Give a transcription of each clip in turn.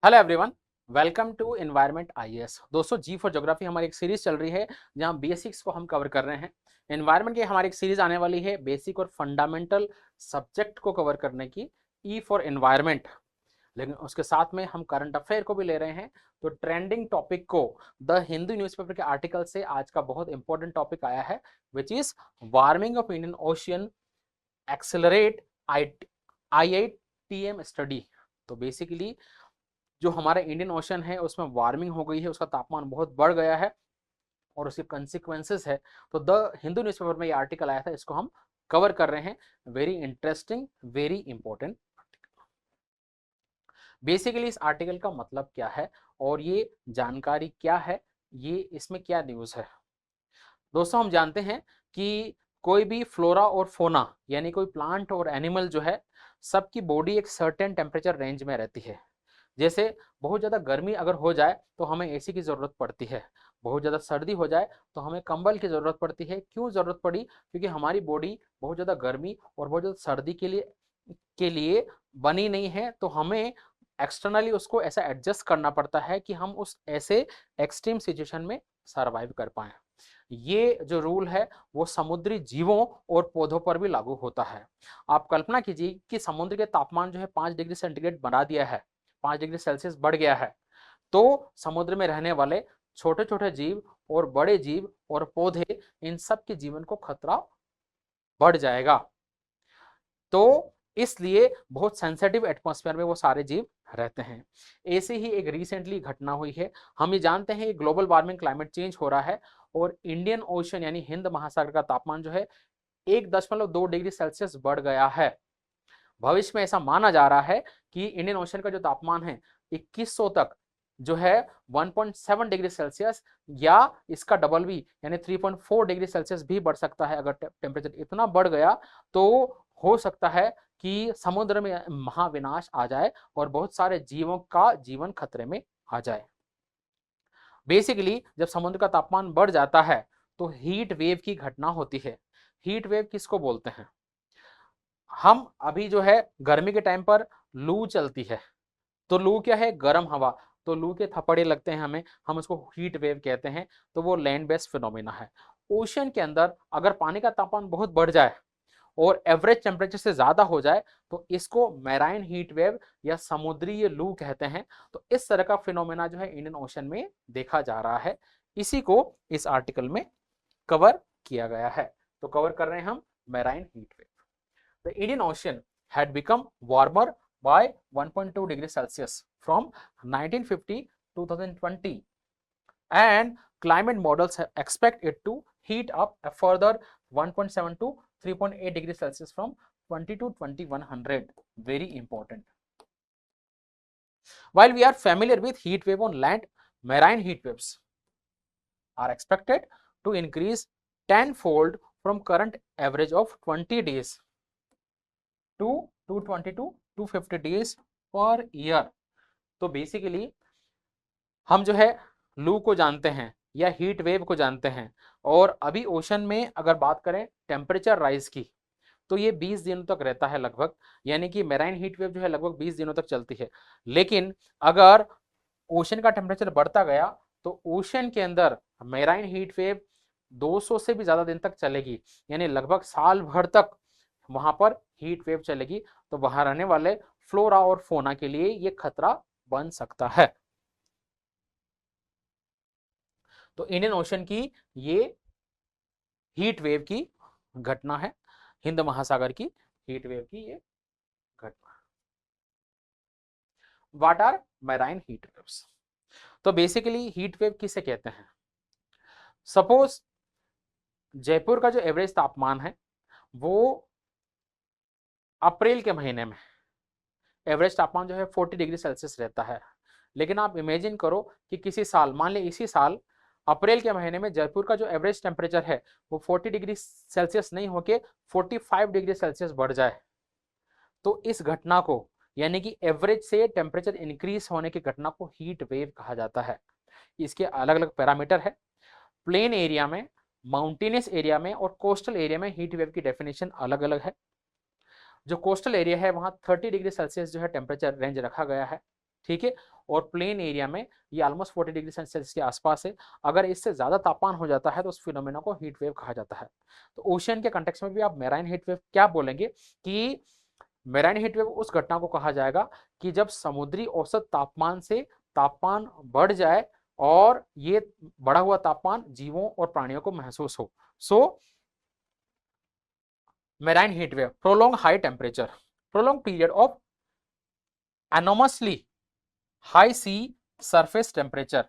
Hello everyone, welcome to environment IAS. दोस्तों, G for geography हमारी एक सीरीज चल रही है जहां बेसिक्स को हम कवर कर रहे हैं। एनवायरनमेंट की हमारी एक सीरीज आने वाली है बेसिक और फंडामेंटल सब्जेक्ट को कवर करने की, ई फॉर एनवायरनमेंट। लेकिन उसके साथ में हम करंट अफेयर को भी ले रहे हैं। तो ट्रेंडिंग टॉपिक को द हिंदू न्यूज़पेपर के आर्टिकल से आज का बहुत इंपॉर्टेंट टॉपिक आया है, which is warming of Indian ocean accelerate IITM study. तो बेसिकली जो हमारा इंडियन ओशन है उसमें वार्मिंग हो गई है, उसका तापमान बहुत बढ़ गया है और उसके कंसिक्वेंसेस है। तो द हिंदू न्यूज़पेपर में ये आर्टिकल आया था, इसको हम कवर कर रहे हैं। Very interesting, very important. Basically इस आर्टिकल का मतलब क्या है और ये जानकारी क्या है, ये इसमें क्या न्यूज़ है। दोस्तों, हम जानते हैं कि कोई भी फ्लोरा और फोना यानी कोई प्लांट और एनिमल जो है, सबकी बॉडी एक सर्टेन टेम्परेचर रेंज में रहती है। जैसे बहुत ज़्यादा गर्मी अगर हो जाए तो हमें एसी की ज़रूरत पड़ती है, बहुत ज़्यादा सर्दी हो जाए तो हमें कंबल की ज़रूरत पड़ती है। क्यों ज़रूरत पड़ी? क्योंकि हमारी बॉडी बहुत ज़्यादा गर्मी और बहुत ज़्यादा सर्दी के लिए बनी नहीं है, तो हमें एक्सटर्नली उसको ऐसा एडजस्ट करना पड़ता है कि हम उस ऐसे एक्सट्रीम सिचुएशन में सर्वाइव कर पाएं। ये जो रूल है वो समुद्री जीवों और पौधों पर भी लागू होता है। आप कल्पना कीजिए कि समुद्र के तापमान जो है 5 डिग्री सेंटीग्रेड बढ़ा दिया है, 5 डिग्री सेल्सियस बढ़ गया है, तो समुद्र में रहने वाले छोटे छोटे जीव और बड़े जीव और पौधे, इन सब के जीवन को खतरा बढ़ जाएगा। तो इसलिए बहुत सेंसिटिव एटमॉस्फेयर में वो सारे जीव रहते हैं। ऐसे ही एक रिसेंटली घटना हुई है। हम ये जानते हैं ग्लोबल वार्मिंग, क्लाइमेट चेंज हो रहा है और इंडियन ओशन यानी हिंद महासागर का तापमान जो है 1.2 डिग्री सेल्सियस बढ़ गया है। भविष्य में ऐसा माना जा रहा है कि इंडियन ओशन का जो तापमान है 2100 तक जो है 1.7 डिग्री सेल्सियस या इसका डबल भी यानी 3.4 डिग्री सेल्सियस भी बढ़ सकता है। अगर टेम्परेचर इतना बढ़ गया तो हो सकता है कि समुद्र में महाविनाश आ जाए और बहुत सारे जीवों का जीवन खतरे में आ जाए। बेसिकली जब समुद्र का तापमान बढ़ जाता है तो हीट वेव की घटना होती है। हीट वेव किसको बोलते हैं? हम अभी जो है गर्मी के टाइम पर लू चलती है, तो लू क्या है? गर्म हवा। तो लू के थपड़े लगते हैं हमें, हम उसको हीट वेव कहते हैं। तो वो लैंड बेस्ड फिनोमिना है। ओशन के अंदर अगर पानी का तापमान बहुत बढ़ जाए और एवरेज टेम्परेचर से ज्यादा हो जाए तो इसको मैराइन हीट वेव या समुद्री लू कहते हैं। तो इस तरह का फिनोमेना जो है इंडियन ओशन में देखा जा रहा है। इसी को इस आर्टिकल में कवर किया गया है। तो कवर कर रहे हैं हम marine heat wave. The Indian Ocean had become warmer by 1.2 degrees Celsius from 1950 to 2020, and climate models expect it to heat up a further 1.7 to 3.8 degrees Celsius from 20 to 2100. Very important. While we are familiar with heat wave on land, marine heat waves are expected to increase tenfold from current average of 20 days to 220 to 250 days per year. तो basically हम जो है लू को जानते हैं या heat wave को जानते हैं, और अभी ओशन में अगर बात करें टेम्परेचर राइज की तो ये 20 दिनों तक रहता है लगभग, यानी कि मेराइन हीट वेव जो है लगभग 20 दिनों तक चलती है। लेकिन अगर ओशन का टेम्परेचर बढ़ता गया तो ओशन के अंदर मेराइन हीट वेव 200 से भी ज्यादा दिन तक चलेगी, यानी लगभग साल भर तक वहां पर हीट वेव चलेगी। तो वहां रहने वाले फ्लोरा और फोना के लिए ये खतरा बन सकता है। तो इंडियन ओशन की ये हीट वेव की घटना है, हिंद महासागर की हीट वेव की ये घटना। What are marine heat waves? तो बेसिकली हीट वेव किसे कहते हैं? सपोज जयपुर का जो एवरेज तापमान है वो अप्रैल के महीने में एवरेज तापमान जो है 40 डिग्री सेल्सियस रहता है। लेकिन आप इमेजिन करो कि किसी साल, मान लें इसी साल अप्रैल के महीने में जयपुर का जो एवरेज टेम्परेचर है वो 40 डिग्री सेल्सियस नहीं होके 45 डिग्री सेल्सियस बढ़ जाए। तो इस घटना को यानी कि एवरेज से टेम्परेचर इंक्रीज होने की घटना को हीट वेव कहा जाता है। इसके अलग अलग पैरामीटर है। प्लेन एरिया में, माउंटेनियस एरिया में और कोस्टल एरिया में हीट वेव की डेफिनेशन अलग अलग है। जो कोस्टल एरिया है वहां 30 डिग्री सेल्सियस जो है टेम्परेचर रेंज रखा गया है। ठीक है। और प्लेन एरिया में ये ऑलमोस्ट 40 डिग्री सेल्सियस के आसपास है। अगर इससे ज्यादा तापमान हो जाता है तो उस फिनोमेना को हीट वेव कहा जाता है। तो ओशियन के कंटेक्स्ट में भी आप मेराइन हीट वेव क्या बोलेंगे कि मेराइन हीट वेव उस घटना को कहा जाएगा कि जब समुद्री औसत तापमान से तापमान बढ़ जाए और ये बढ़ा हुआ तापमान जीवों और प्राणियों को महसूस हो। So marine heat wave, prolonged high temperature, prolonged period of anomalously high sea surface temperature,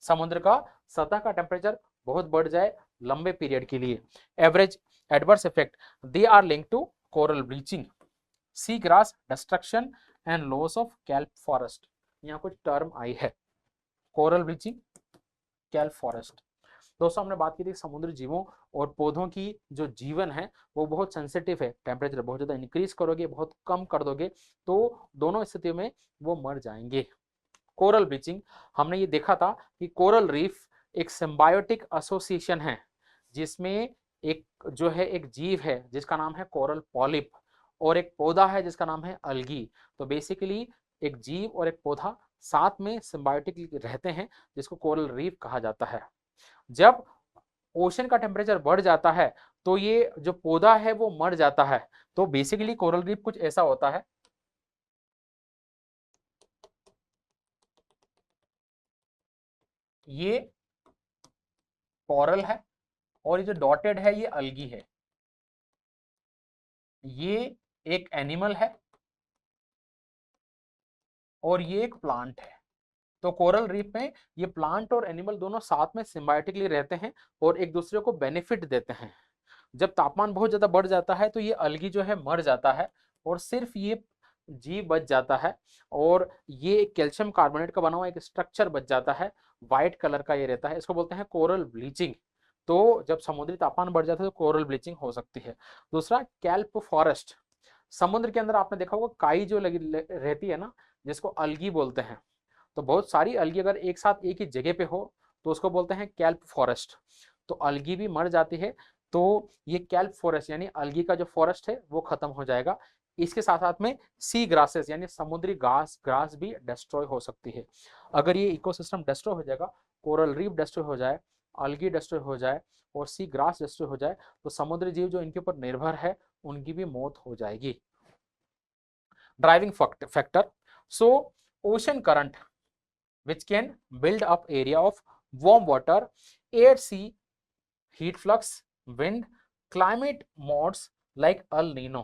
समुद्र का सतह का टेम्परेचर बहुत बढ़ जाए लंबे पीरियड के लिए। Average adverse effect, they are linked to coral bleaching, sea grass destruction and loss of kelp forest. यहाँ कुछ टर्म आई है, कोरल ब्लीचिंग, कैल्प फॉरेस्ट। दोस्तों हमने बात की थी समुद्री जीवों और पौधों की जो जीवन है वो बहुत सेंसिटिव है। टेम्परेचर बहुत ज्यादा इंक्रीज करोगे, बहुत कम कर दोगे तो दोनों स्थितियों में वो मर जाएंगे। कोरल ब्लीचिंग, हमने ये देखा था कि कोरल रीफ एक सिम्बायोटिक एसोसिएशन है जिसमें एक जो है एक जीव है जिसका नाम है कोरल पॉलिप और एक पौधा है जिसका नाम है अलगी। तो बेसिकली एक जीव और एक पौधा साथ में सिम्बायोटिक रहते हैं जिसको कोरल रीफ कहा जाता है। जब ओशन का टेम्परेचर बढ़ जाता है तो ये जो पौधा है वो मर जाता है। तो बेसिकली कोरल रीफ कुछ ऐसा होता है, ये कोरल है और ये जो डॉटेड है ये अलगी है, ये एक एनिमल है और ये एक प्लांट है। तो कोरल रीफ में ये प्लांट और एनिमल दोनों साथ में सिम्बायोटिकली रहते हैं और एक दूसरे को बेनिफिट देते हैं। जब तापमान बहुत ज्यादा बढ़ जाता है तो ये अलगी जो है मर जाता है और सिर्फ ये जीव बच जाता है और ये एक कैल्शियम कार्बोनेट का बना हुआ एक स्ट्रक्चर बच जाता है, व्हाइट कलर का ये रहता है, इसको बोलते हैं कोरल ब्लीचिंग। तो जब समुद्री तापमान बढ़ जाता है तो कोरल ब्लीचिंग हो सकती है। दूसरा कैल्प फॉरेस्ट, समुद्र के अंदर आपने देखा होगा काई जो लगी रहती है ना जिसको अलगी बोलते हैं। तो बहुत सारी अलगी अगर एक साथ एक ही जगह पे हो तो उसको बोलते हैं कैल्प फॉरेस्ट। तो अलगी भी मर जाती है तो ये कैल्प फॉरेस्ट यानी अलगी का जो फॉरेस्ट है वो खत्म हो जाएगा। इसके साथ साथ में सी ग्रासेस यानी समुद्री ग्रास भी डिस्ट्रॉय हो सकती है। अगर ये इकोसिस्टम डिस्ट्रॉय हो जाएगा, कोरल रीफ डिस्ट्रॉय हो जाए, अलगी डिस्ट्रॉय हो जाए और सी ग्रास डिस्ट्रॉय हो जाए तो समुद्री जीव जो इनके ऊपर निर्भर है उनकी भी मौत हो जाएगी। Driving factor, so ocean current which can build up area of warm water, air, sea, heat flux, wind, climate modes like El Nino।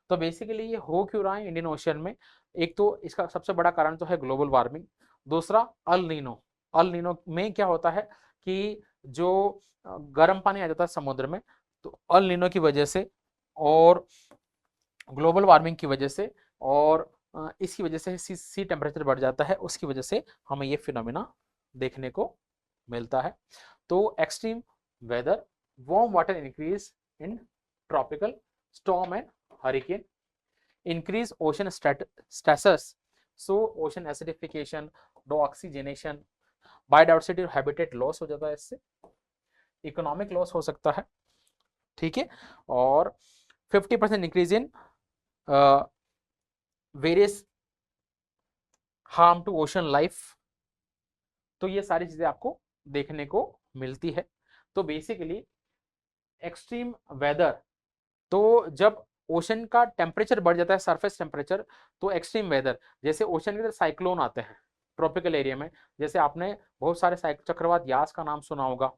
तो बेसिकली ये हो क्यों रहा है इंडियन ओशन में? एक तो इसका सबसे बड़ा कारण तो है ग्लोबल वार्मिंग, दूसरा अल नीनो। अल नीनो में क्या होता है कि जो गर्म पानी आ जाता है समुद्र में तो अल नीनो की वजह से और ग्लोबल वार्मिंग की वजह से और इसकी वजह से सी टेम्परेचर बढ़ जाता है, उसकी वजह से हमें ये फिनोमिना देखने को मिलता है। तो extreme weather, warm water increase in tropical storm and hurricane, increase ocean status, so ocean acidification, deoxygenation, biodiversity और हैबिटेट लॉस हो जाता है, इससे इकोनॉमिक लॉस हो सकता है। ठीक है, और 50% increase in various harm to ocean life. तो ये सारी चीजें आपको देखने को मिलती है। तो बेसिकली एक्सट्रीम वेदर, तो जब ओशन का टेम्परेचर बढ़ जाता है सरफेस टेम्परेचर तो एक्सट्रीम वेदर, जैसे ओशन के अंदर साइक्लोन आते हैं ट्रॉपिकल एरिया में, जैसे आपने बहुत सारे चक्रवात यास का नाम सुना होगा,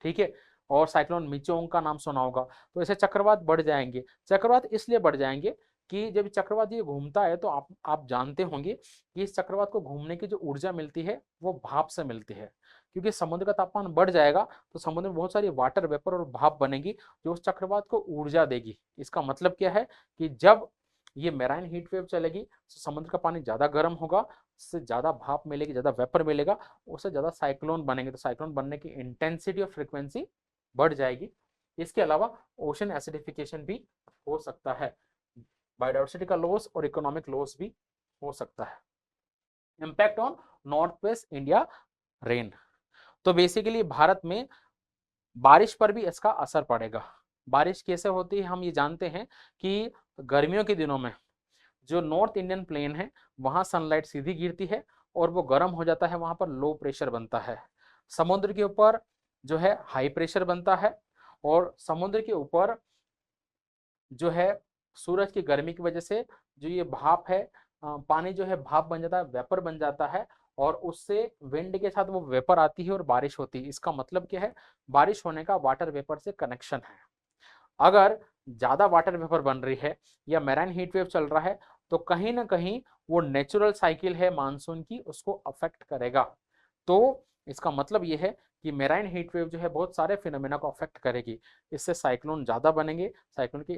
ठीक है, और साइक्लोन मिचोंग का नाम सुना होगा। तो ऐसे चक्रवात बढ़ जाएंगे। चक्रवात इसलिए बढ़ जाएंगे कि जब चक्रवात ये घूमता है तो आप जानते होंगे कि इस चक्रवात को घूमने की जो ऊर्जा मिलती है वो भाप से मिलती है, क्योंकि समुद्र का तापमान बढ़ जाएगा तो समुद्र में बहुत सारी वाटर वेपर और भाप बनेगी जो उस चक्रवात को ऊर्जा देगी। इसका मतलब क्या है कि जब ये मेराइन हीट वेव चलेगी तो समुद्र का पानी ज्यादा गर्म होगा, उससे ज्यादा भाप मिलेगी, ज्यादा वेपर मिलेगा, उससे ज्यादा साइक्लोन बनेंगे, तो साइक्लोन बनने की इंटेंसिटी और फ्रिक्वेंसी बढ़ जाएगी। इसके अलावा ओशन एसिडिफिकेशन भी हो सकता है, बायोडाइवर्सिटी का लॉस और इकोनॉमिक लॉस भी हो सकता है। Impact on north west India rain, तो बेसिकली भारत में बारिश पर भी इसका असर पड़ेगा। बारिश कैसे होती है हम ये जानते हैं कि गर्मियों के दिनों में जो नॉर्थ इंडियन प्लेन है वहां सनलाइट सीधी गिरती है और वो गर्म हो जाता है, वहां पर लो प्रेशर बनता है। समुद्र के ऊपर जो है हाई प्रेशर बनता है, और समुद्र के ऊपर जो है सूरज की गर्मी की वजह से जो ये भाप है, पानी जो है भाप बन जाता है, वेपर बन जाता है, और उससे विंड के साथ वो वेपर आती है और बारिश होती है। इसका मतलब क्या है, बारिश होने का वाटर वेपर से कनेक्शन है। अगर ज्यादा वाटर वेपर बन रही है या मैराइन हीट वेव चल रहा है तो कहीं ना कहीं वो नेचुरल साइकिल है मानसून की, उसको अफेक्ट करेगा। तो इसका मतलब ये है कि मेराइन हीट वेव जो है बहुत सारे फिनोमेना को अफेक्ट करेगी। इससे साइक्लोन ज़्यादा बनेंगे, साइक्लोन की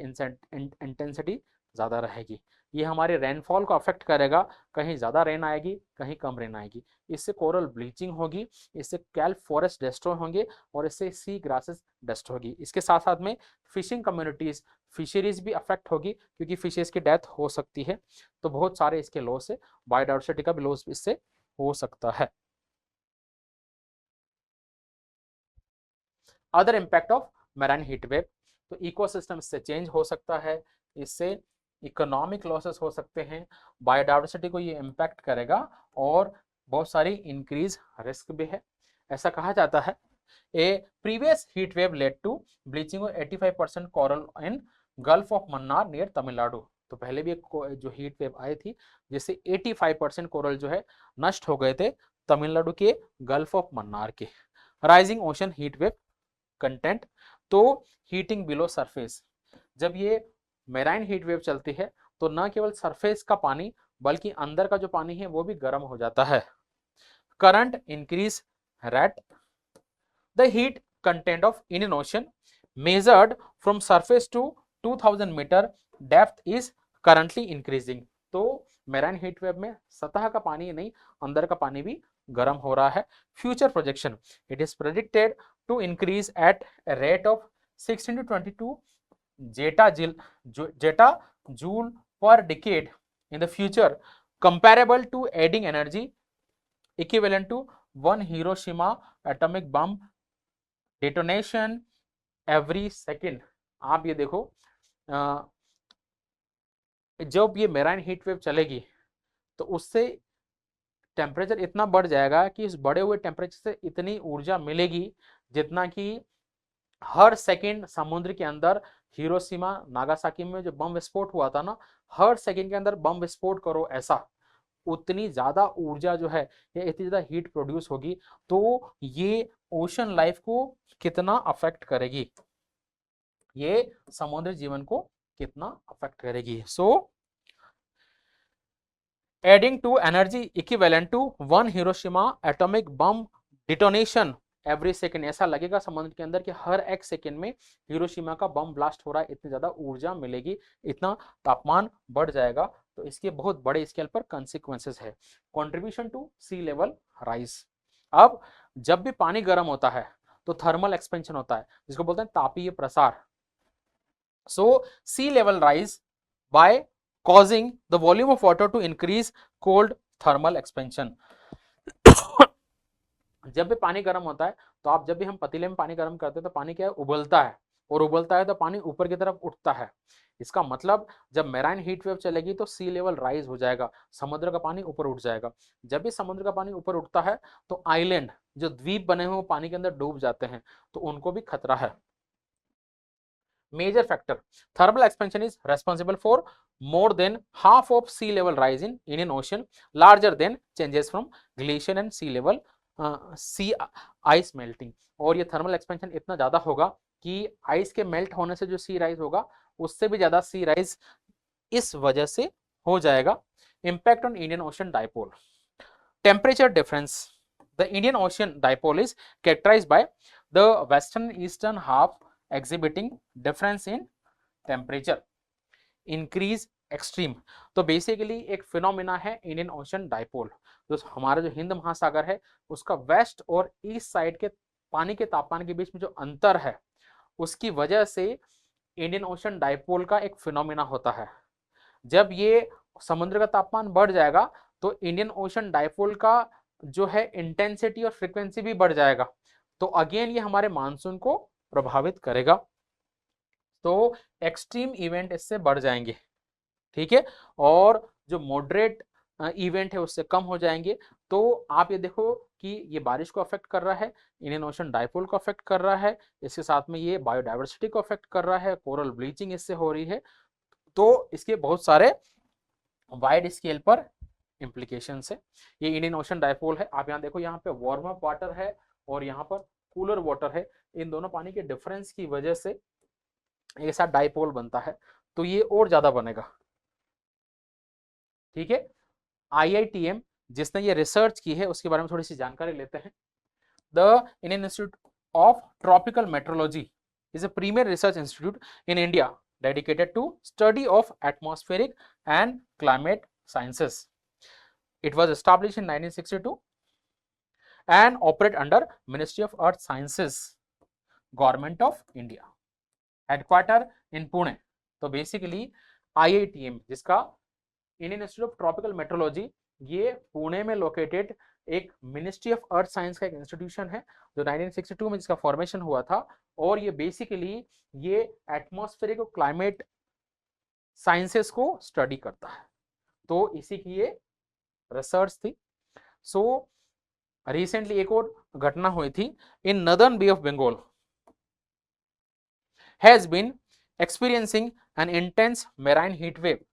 इंटेंसिटी ज़्यादा रहेगी। ये हमारे रेनफॉल को अफेक्ट करेगा, कहीं ज़्यादा रेन आएगी, कहीं कम रेन आएगी। इससे कोरल ब्लीचिंग होगी, इससे कैल्प फॉरेस्ट डिस्ट्रॉय होंगे, और इससे सी ग्रासेस डिस्ट्रॉय होगी। इसके साथ साथ में फिशिंग कम्युनिटीज़, फिशरीज भी अफेक्ट होगी, क्योंकि फिशेज की डेथ हो सकती है। तो बहुत सारे इसके लॉस है, बायोडाइवर्सिटी का भी लॉस इससे हो सकता है। Other impact of marine heat wave, तो इकोसिस्टम इससे चेंज हो सकता है, इससे इकोनॉमिक लॉसेस हो सकते हैं, बायोडाइवर्सिटी को ये इम्पैक्ट करेगा, और बहुत सारी इंक्रीज रिस्क भी है। ऐसा कहा जाता है a previous heat wave led to bleaching of 85% coral in Gulf of Mannar near Tamil Nadu. तो पहले भी एक जो हीट वेव आई थी जिससे 85% कोरल जो है नष्ट हो गए थे तमिलनाडु के गल्फ ऑफ मन्नार के। Rising ocean heat wave content, तो हीटिंग बिलो सरफेस, जब ये मेराइन हीट वेव चलती है तो न केवल सरफेस का पानी बल्कि अंदर का जो पानी है वो भी गर्म हो जाता है। Current increase rate, the heat content of Indian ocean measured from surface to 2000 metre depth is currently increasing. तो मेराइन हीट वेव में सतह का पानी नहीं, अंदर का पानी भी गर्म हो रहा है। Future projection, it is predicted to increase at a rate of 16 to 22 zetta joule per decade in the future, comparable to adding energy equivalent to one Hiroshima atomic bomb detonation every second। आप ये देखो, जब ये marine heat wave चलेगी तो उससे temperature इतना बढ़ जाएगा कि इस बढ़े हुए टेम्परेचर से इतनी ऊर्जा मिलेगी जितना कि हर सेकंड समुद्र के अंदर हिरोशिमा नागासाकी में जो बम विस्फोट हुआ था ना, हर सेकंड के अंदर बम विस्फोट करो ऐसा, उतनी ज्यादा ऊर्जा जो है या इतनी ज्यादा हीट प्रोड्यूस होगी। तो ये ओशन लाइफ को कितना अफेक्ट करेगी, ये समुद्री जीवन को कितना अफेक्ट करेगी। So adding to energy equivalent to one Hiroshima atomic bomb detonation every second, ऐसा लगेगा समुद्र के अंदर कि हर एक सेकेंड में हिरोशिमा का बम ब्लास्ट हो रहा है, इतनी ज्यादा ऊर्जा मिलेगी, इतना तापमान बढ़ जाएगा। तो इसके बहुत बड़े स्केल पर कॉन्सिक्वेंसेस है। Contribution to sea level rise, अब जब भी पानी गर्म होता है तो थर्मल एक्सपेंशन होता है जिसको बोलते हैं तापीय प्रसार। So sea level rise by causing the volume of water to increase cold thermal expansion। जब भी पानी गर्म होता है तो आप, जब भी हम पतीले में पानी गर्म करते हैं तो पानी क्या है, उबलता है, और उबलता है तो पानी ऊपर की तरफ उठता है। इसका मतलब जब मेराइन हीट वेव चलेगी तो सी लेवल राइज हो जाएगा, समुद्र का पानी ऊपर उठ जाएगा। जब भी समुद्र का पानी ऊपर उठता है तो आइलैंड, जो द्वीप बने हुए पानी के अंदर डूब जाते हैं, तो उनको भी खतरा है। Major factor, thermal expansion is responsible for more than half of sea level rise in Indian Ocean, larger than changes from glacier and sea level sea ice melting। और ये थर्मल एक्सपेंशन इतना ज्यादा होगा कि आइस के melt होने से जो सी राइज होगा उससे भी ज्यादा सी राइज इस वजह से हो जाएगा। Impact on Indian ocean dipole, temperature difference, the Indian ocean dipole is characterised by the western eastern half exhibiting difference in temperature increase extreme। तो बेसिकली एक फिनोमिना है इंडियन ओशन डाइपोल, जो हमारा जो हिंद महासागर है उसका वेस्ट और ईस्ट साइड के पानी के तापमान के बीच में जो अंतर है उसकी वजह से इंडियन ओशन डाइपोल का एक फिनोमिना होता है। जब ये समुद्र का तापमान बढ़ जाएगा तो इंडियन ओशन डाइपोल का जो है इंटेंसिटी और फ्रीक्वेंसी भी बढ़ जाएगा, तो अगेन ये हमारे मानसून को प्रभावित करेगा। तो एक्सट्रीम इवेंट इससे बढ़ जाएंगे। ठीक है, और जो मॉडरेट इवेंट है उससे कम हो जाएंगे। तो आप ये देखो कि ये बारिश को अफेक्ट कर रहा है, इंडियन ओशन डाइपोल को अफेक्ट कर रहा है, इसके साथ में ये बायोडाइवर्सिटी को अफेक्ट कर रहा है, कोरल ब्लीचिंग इससे हो रही है। तो इसके बहुत सारे वाइड स्केल पर इम्प्लीकेशंस है। ये इंडियन ओशन डाइपोल है, आप यहाँ देखो, यहाँ पे वार्म अप वाटर है और यहाँ पर कूलर वाटर है। इन दोनों पानी के डिफरेंस की वजह से एक साथ डाइपोल बनता है, तो ये और ज्यादा बनेगा। ठीक है, IITM जिसने ये रिसर्च की है उसके बारे में थोड़ी सी जानकारी लेते हैं। The Indian institute of tropical metrology is a premier research institute in India dedicated to study of atmospheric and climate sciences. It was established in 1962 and operate under Ministry of Earth Sciences, Government of India. Headquarter in Pune. तो basically IITM जिसका Indian institute of tropical metrology, ये पुणे में located एक ministry of earth science का एक institution है जो 1962 में जिसका फॉर्मेशन हुआ था। और ये बेसिकली ये एटमॉस्फेरिक और क्लाइमेट साइंसेस को स्टडी करता है, तो इसी की ये रिसर्च थी। सो रिसेंटली एक और घटना हुई थी in northern Bay of Bengal has been experiencing an intense marine heat wave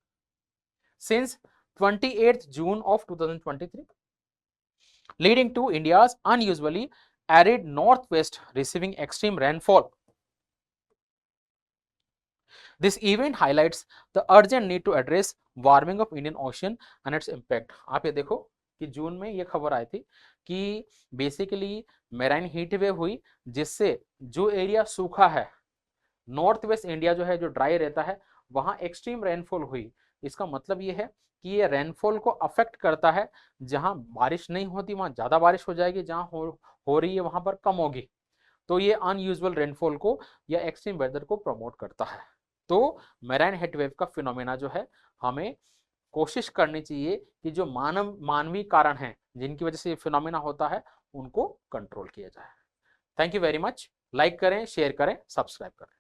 since 28th June of 2023, leading to India's unusually arid northwest receiving extreme rainfall. This event highlights the urgent need to address warming of Indian Ocean and its impact. आप ये देखो कि जून में ये खबर आई थी कि basically marine heat wave हुई जिससे जो एरिया सूखा है, नॉर्थ वेस्ट इंडिया जो है, जो ड्राई रहता है, वहां एक्सट्रीम रेनफॉल हुई। इसका मतलब ये है कि ये रेनफॉल को अफेक्ट करता है, जहां बारिश नहीं होती वहां ज्यादा बारिश हो जाएगी, जहां हो रही है वहां पर कम होगी। तो ये अनयूजुअल रेनफॉल को या एक्सट्रीम वेदर को प्रमोट करता है। तो मेराइन हीट वेव का फिनोमेना जो है, हमें कोशिश करनी चाहिए कि जो मानवीय कारण हैं जिनकी वजह से ये फिनोमेना होता है उनको कंट्रोल किया जाए। Thank you very much. Like करें, शेयर करें, सब्सक्राइब करें।